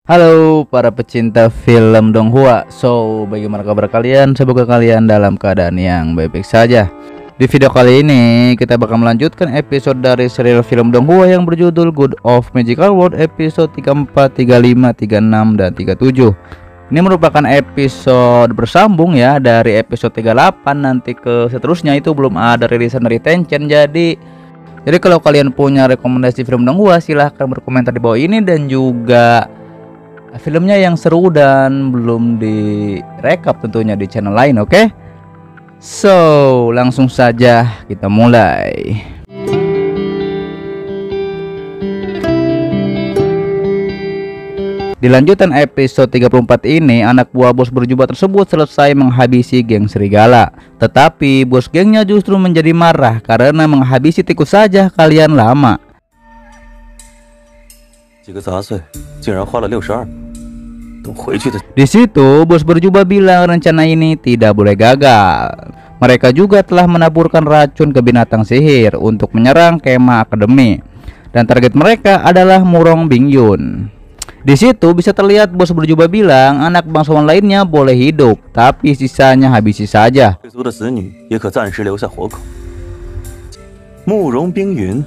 Halo para pecinta film Donghua. Bagaimana kabar kalian? Semoga kalian dalam keadaan yang baik-baik saja. Di video kali ini kita bakal melanjutkan episode dari serial film Donghua yang berjudul Good of Magical World episode 34, 35, 36, dan 37. Ini merupakan episode bersambung ya dari episode 38, nanti ke seterusnya itu belum ada rilisan dari Tencent. Jadi kalau kalian punya rekomendasi film Donghua silahkan berkomentar di bawah ini, dan juga filmnya yang seru dan belum direkap tentunya di channel lain, oke? Langsung saja kita mulai. Di lanjutan episode 34 ini, anak buah bos berjubah tersebut selesai menghabisi geng serigala. Tetapi bos gengnya justru menjadi marah karena menghabisi tikus saja kalian lama. Di situ bos berjubah bilang rencana ini tidak boleh gagal. Mereka juga telah menaburkan racun ke binatang sihir untuk menyerang kemah akademi, dan target mereka adalah Murong Bingyun. Di situ bisa terlihat bos berjubah bilang anak bangsawan lainnya boleh hidup, tapi sisanya habisi saja. Murong Bingyun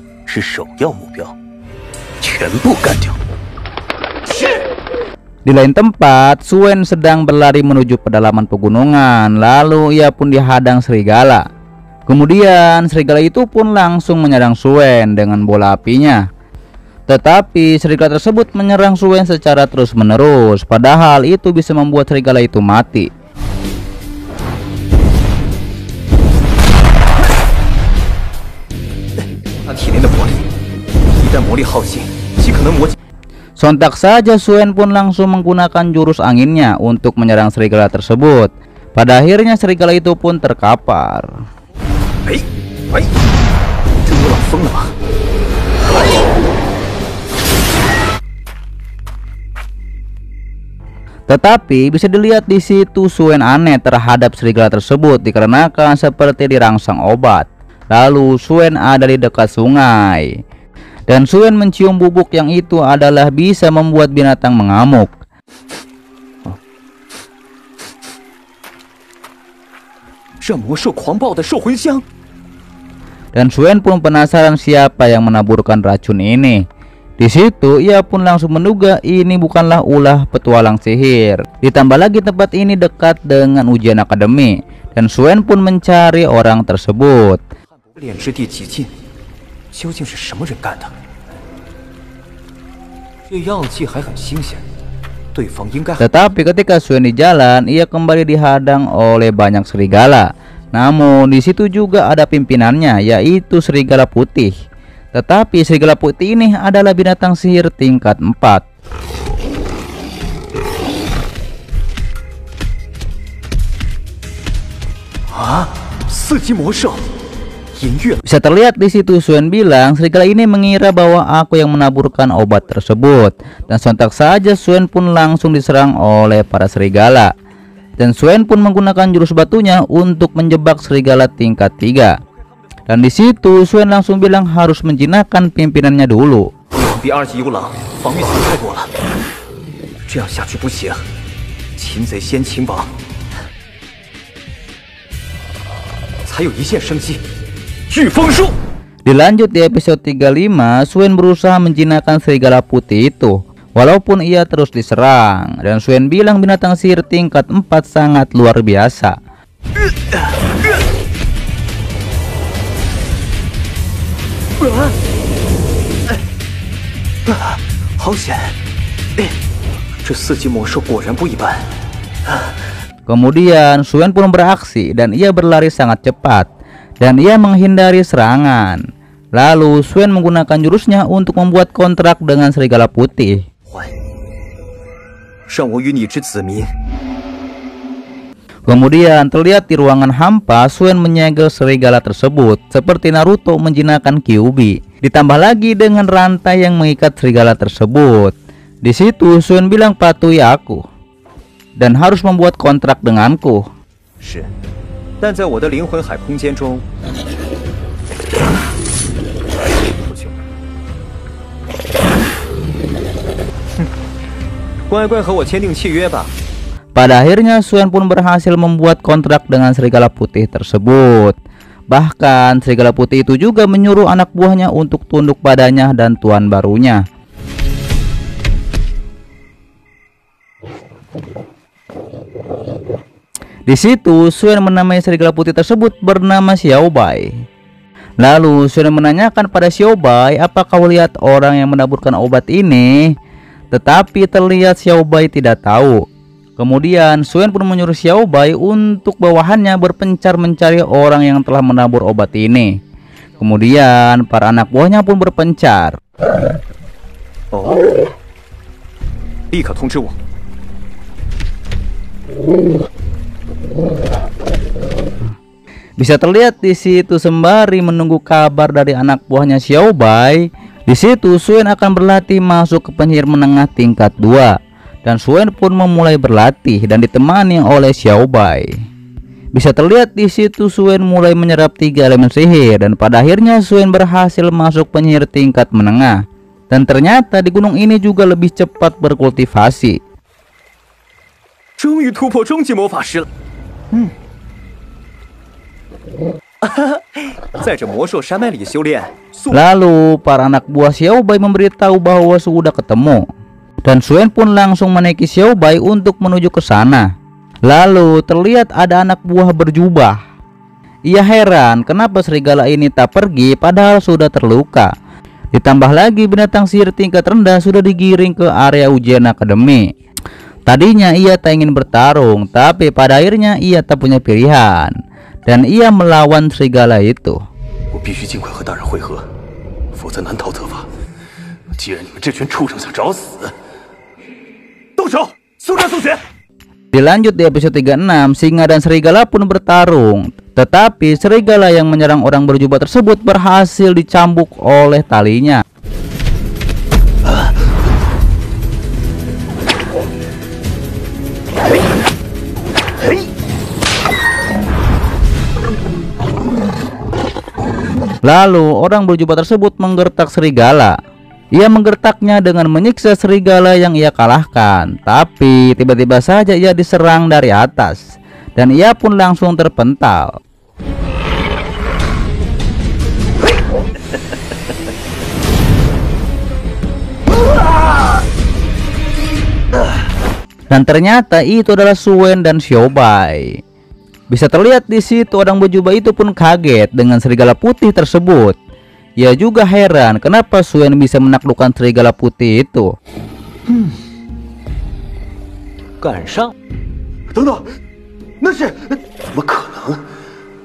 Di lain tempat, Suen sedang berlari menuju pedalaman pegunungan, lalu ia pun dihadang serigala. Kemudian serigala itu pun langsung menyerang Suen dengan bola apinya. Tetapi serigala tersebut menyerang Suen secara terus-menerus, padahal itu bisa membuat serigala itu mati. Sontak saja Suen pun langsung menggunakan jurus anginnya untuk menyerang serigala tersebut. Pada akhirnya serigala itu pun terkapar. Tetapi bisa dilihat di situ Suen aneh terhadap serigala tersebut dikarenakan seperti dirangsang obat. Lalu Suen ada di dekat sungai, dan Suen mencium bubuk yang itu adalah bisa membuat binatang mengamuk. Dan Suen pun penasaran siapa yang menaburkan racun ini. Di situ ia pun langsung menduga ini bukanlah ulah petualang sihir. Ditambah lagi tempat ini dekat dengan ujian akademi, dan Suen pun mencari orang tersebut. Tetapi ketika Suen di jalan, ia kembali dihadang oleh banyak serigala. Namun di situ juga ada pimpinannya, yaitu serigala putih. Tetapi serigala putih ini adalah binatang sihir tingkat 4. Bisa terlihat di situ Suen bilang serigala ini mengira bahwa aku yang menaburkan obat tersebut, dan sontak saja Suen pun langsung diserang oleh para serigala. Dan Suen pun menggunakan jurus batunya untuk menjebak serigala tingkat 3. Dan di situ Suen langsung bilang harus menjinakkan pimpinannya dulu. Dilanjut di episode 35, Suen berusaha menjinakkan serigala putih itu, walaupun ia terus diserang. Dan Suen bilang binatang sihir tingkat 4 sangat luar biasa. Kemudian Suen pun beraksi dan ia berlari sangat cepat, dan ia menghindari serangan. Lalu Suen menggunakan jurusnya untuk membuat kontrak dengan serigala putih. Kemudian terlihat di ruangan hampa Suen menyegel serigala tersebut seperti Naruto menjinakkan Kyuubi. Ditambah lagi dengan rantai yang mengikat serigala tersebut. Di situ Suen bilang patuhi aku dan harus membuat kontrak denganku. 乖乖和我签订契约吧。 Pada akhirnya Suen pun berhasil membuat kontrak dengan serigala putih tersebut. Bahkan serigala putih itu juga menyuruh anak buahnya untuk tunduk padanya dan tuan barunya. Di situ Suen menamai serigala putih tersebut bernama Xiao Bai. Lalu Suen menanyakan pada Xiao Bai, "Apa kau lihat orang yang menaburkan obat ini?" Tetapi terlihat Xiao Bai tidak tahu. Kemudian Suen pun menyuruh Xiao Bai untuk bawahannya berpencar mencari orang yang telah menabur obat ini. Kemudian para anak buahnya pun berpencar. Oh, 立刻通知我。 Bisa terlihat di situ sembari menunggu kabar dari anak buahnya Xiao Bai. Di situ Suen akan berlatih masuk ke penyihir menengah tingkat 2. Dan Suen pun memulai berlatih dan ditemani oleh Xiao Bai. Bisa terlihat di situ Suen mulai menyerap 3 elemen sihir dan pada akhirnya Suen berhasil masuk penyihir tingkat menengah. Dan ternyata di gunung ini juga lebih cepat berkultivasi. 终于突破终极魔法师了。在这魔兽山脉里修炼。Lalu para anak buah Xiao Bai memberitahu bahwa sudah ketemu. Dan Suen pun langsung menaiki Xiao Bai untuk menuju ke sana. Lalu terlihat ada anak buah berjubah. Ia heran kenapa serigala ini tak pergi padahal sudah terluka. Ditambah lagi binatang sihir tingkat rendah sudah digiring ke area ujian akademi. Tadinya ia tak ingin bertarung, tapi pada akhirnya ia tak punya pilihan. Dan ia melawan serigala itu. 我必须尽快和大人会合，否则难逃责罚。既然你们这群畜生想找死，动手，速战速决！ Dilanjut di episode 36, singa dan serigala pun bertarung. Tetapi serigala yang menyerang orang berjubah tersebut berhasil dicambuk oleh talinya. Lalu orang berjubah tersebut menggertak serigala. Ia menggertaknya dengan menyiksa serigala yang ia kalahkan. Tapi tiba-tiba saja ia diserang dari atas. Dan ia pun langsung terpental. Dan ternyata itu adalah Suen dan Xiao Bai. Bisa terlihat di situ orang berjubah itu pun kaget dengan serigala putih tersebut. Ia juga heran kenapa Suen bisa menaklukkan serigala putih itu. 赶上！等等，那是怎么可能？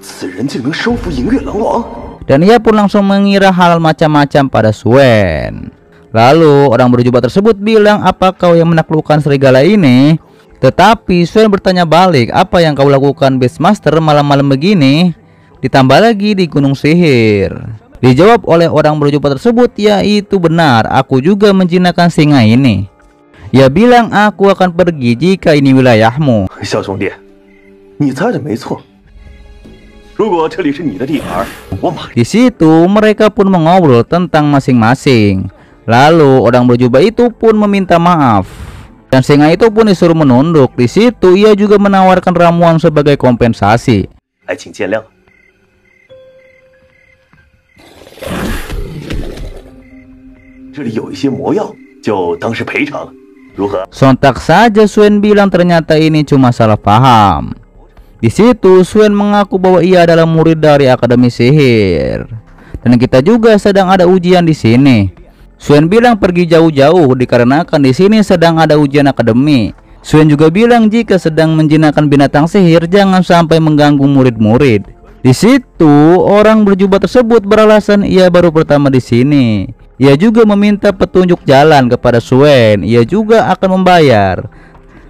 此人竟能收服银月狼王！ Dan ia pun langsung mengira hal macam-macam pada Suen. Lalu orang berjubah tersebut bilang, "Apa kau yang menaklukkan serigala ini?" Tetapi Suen bertanya balik, "Apa yang kau lakukan Beastmaster malam-malam begini? Ditambah lagi di gunung sihir." Dijawab oleh orang berjubah tersebut, "Yaitu benar, aku juga menjinakkan singa ini." Ia bilang, "Aku akan pergi jika ini wilayahmu." 小兄弟，你猜的没错。如果这里是你的地盘，我马。 Di situ mereka pun mengobrol tentang masing-masing. Lalu orang berjubah itu pun meminta maaf. Dan singa itu pun disuruh menunduk. Di situ ia juga menawarkan ramuan sebagai kompensasi. 还请见谅。这里有一些魔药，就当是赔偿，如何？ Sontak saja Suen bilang ternyata ini cuma salah paham. Di situ Suen mengaku bahwa ia adalah murid dari Akademi Sihir. Dan kita juga sedang ada ujian di sini. Suen bilang pergi jauh-jauh dikarenakan di sini sedang ada ujian akademi. Suen juga bilang jika sedang menjinakkan binatang sihir jangan sampai mengganggu murid-murid. Di situ orang berjubah tersebut beralasan ia baru pertama di sini. Ia juga meminta petunjuk jalan kepada Suen. Ia juga akan membayar.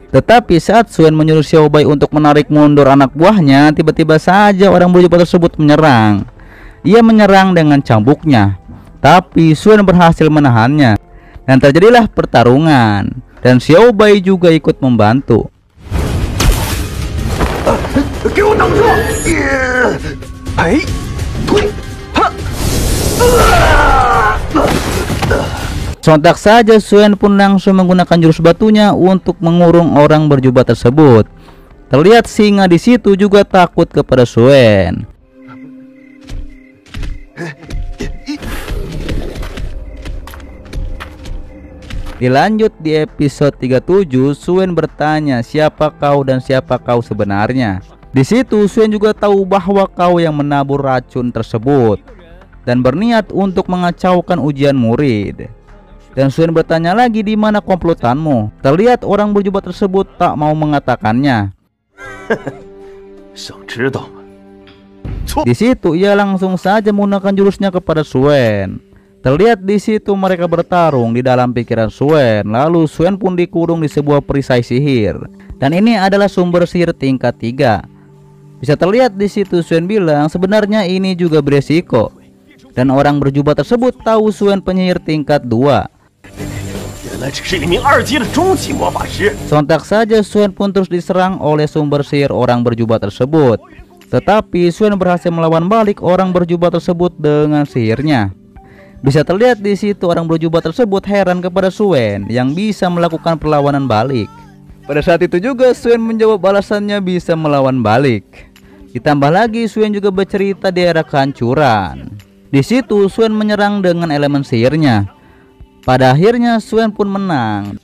Tetapi saat Suen menyuruh Xiao Bai untuk menarik mundur anak buahnya, tiba-tiba saja orang berjubah tersebut menyerang. Ia menyerang dengan cambuknya. Tapi Suen berhasil menahannya. Dan terjadilah pertarungan. Dan Xiao Bai juga ikut membantu. Sontak saja Suen pun langsung menggunakan jurus batunya untuk mengurung orang berjubah tersebut. Terlihat singa di situ juga takut kepada Suen. Dilanjut di episode 37, Suen bertanya, "Siapa kau dan siapa kau sebenarnya?" Di situ Suen juga tahu bahwa kau yang menabur racun tersebut dan berniat untuk mengacaukan ujian murid. Dan Suen bertanya lagi, "Di mana komplotanmu?" Terlihat orang berjubah tersebut tak mau mengatakannya. Di situ ia langsung saja menggunakan jurusnya kepada Suen. Terlihat di situ mereka bertarung di dalam pikiran Suen. Lalu Suen pun dikurung di sebuah perisai sihir. Dan ini adalah sumber sihir tingkat 3. Bisa terlihat di situ Suen bilang sebenarnya ini juga beresiko. Dan orang berjubah tersebut tahu Suen penyihir tingkat 2. Sontak saja Suen pun terus diserang oleh sumber sihir orang berjubah tersebut. Tetapi Suen berhasil melawan balik orang berjubah tersebut dengan sihirnya. Bisa terlihat di situ orang berjubah tersebut heran kepada Suen yang bisa melakukan perlawanan balik. Pada saat itu juga Suen menjawab alasannya bisa melawan balik. Ditambah lagi Suen juga bercerita di era kehancuran. Di situ Suen menyerang dengan elemen sihirnya. Pada akhirnya Suen pun menang.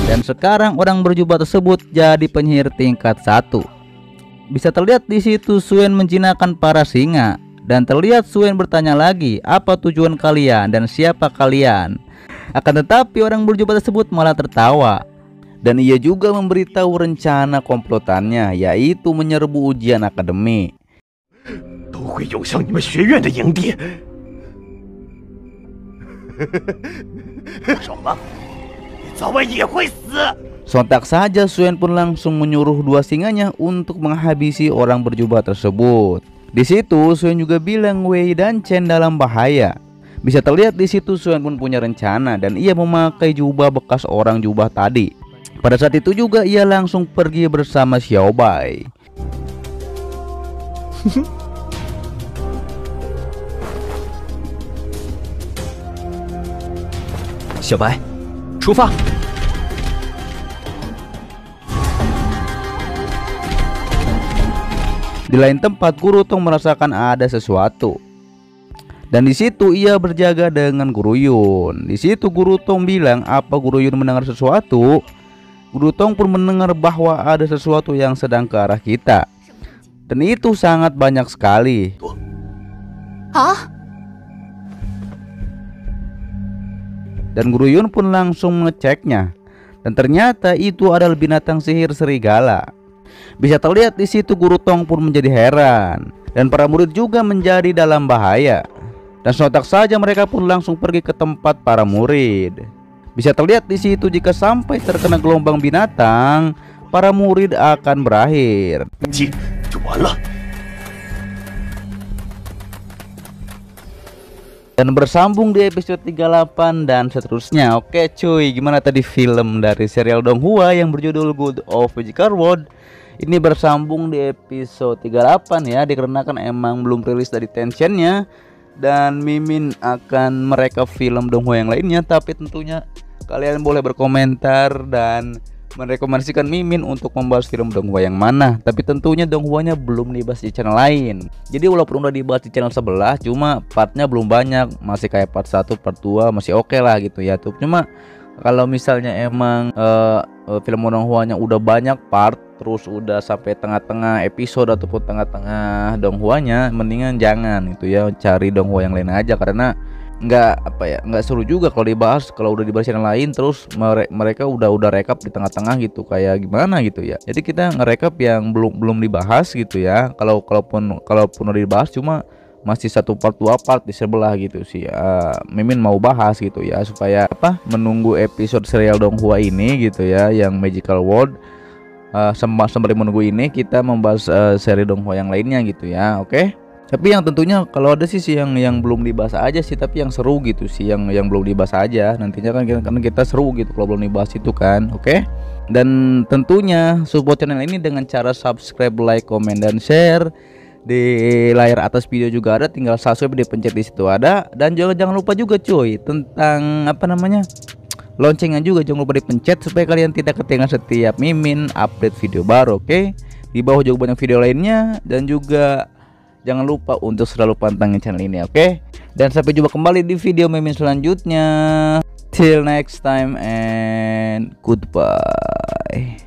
Dan sekarang orang berjubah tersebut jadi penyihir tingkat 1. Bisa terlihat di situ Suen menjinakkan para singa. Dan terlihat Suen bertanya lagi, "Apa tujuan kalian dan siapa kalian?" Akan tetapi orang berjubah tersebut malah tertawa. Dan ia juga memberitahu rencana komplotannya, yaitu menyerbu ujian akademi. Sontak saja Suen pun langsung menyuruh dua singanya untuk menghabisi orang berjubah tersebut. Di situ Suen juga bilang Wei dan Chen dalam bahaya. Bisa terlihat di situ Suen pun punya rencana dan ia memakai jubah bekas orang jubah tadi. Pada saat itu juga ia langsung pergi bersama Xiao Bai. Xiao Bai, 出发！ Di lain tempat Guru Tong merasakan ada sesuatu. Dan di situ ia berjaga dengan Guru Yun. Di situ Guru Tong bilang, "Apa Guru Yun mendengar sesuatu?" Guru Tong pun mendengar bahwa ada sesuatu yang sedang ke arah kita. Dan itu sangat banyak sekali. Dan Guru Yun pun langsung mengeceknya. Dan ternyata itu adalah binatang sihir serigala. Bisa terlihat di situ Guru Tong pun menjadi heran. Dan para murid juga menjadi dalam bahaya. Dan sontak saja mereka pun langsung pergi ke tempat para murid. Bisa terlihat di situ jika sampai terkena gelombang binatang, para murid akan berakhir. Dan bersambung di episode 38 dan seterusnya. Oke cuy, gimana tadi film dari serial Donghua yang berjudul Good of Magical World? Ini bersambung di episode 38 ya, dikarenakan emang belum rilis dari Tencentnya. Dan Mimin akan merekap film Donghua yang lainnya. Tapi tentunya kalian boleh berkomentar dan merekomendasikan Mimin untuk membahas film Donghua yang mana. Tapi tentunya Donghuanya belum dibahas di channel lain. Jadi walaupun udah dibahas di channel sebelah, cuma partnya belum banyak. Masih kayak part 1, part 2 masih oke lah gitu ya tuh. Cuma kalau misalnya emang film Donghuanya udah banyak part, terus udah sampai tengah-tengah episode ataupun tengah-tengah Donghuanya, mendingan jangan gitu ya, cari Donghua yang lain aja. Karena nggak seru juga kalau dibahas, kalau udah dibahas channel lain terus mereka udah rekap di tengah-tengah gitu, kayak gimana gitu ya. Jadi kita ngerekap yang belum dibahas gitu ya. Kalaupun udah dibahas cuma masih 1 part 2 part di sebelah gitu sih. Mimin mau bahas gitu ya, supaya menunggu episode serial Donghua ini gitu ya, yang Magical World. Sembari menunggu ini kita membahas seri Donghua yang lainnya gitu ya. Oke. Tapi yang tentunya kalau ada sih yang belum dibahas aja sih, tapi yang seru gitu sih, yang belum dibahas aja. Nantinya kan kita seru gitu kalau belum dibahas itu kan. Oke. Dan tentunya support channel ini dengan cara subscribe, like, comment, dan share. Di layar atas video juga ada, tinggal subscribe, dipencet di situ ada. Dan jangan lupa juga cuy tentang apa namanya, loncengnya juga jangan lupa dipencet supaya kalian tidak ketinggalan setiap Mimin update video baru. Oke. Di bawah juga banyak video lainnya, dan juga jangan lupa untuk selalu pantengin channel ini, oke? Dan sampai jumpa kembali di video Mimin selanjutnya. Till next time and goodbye.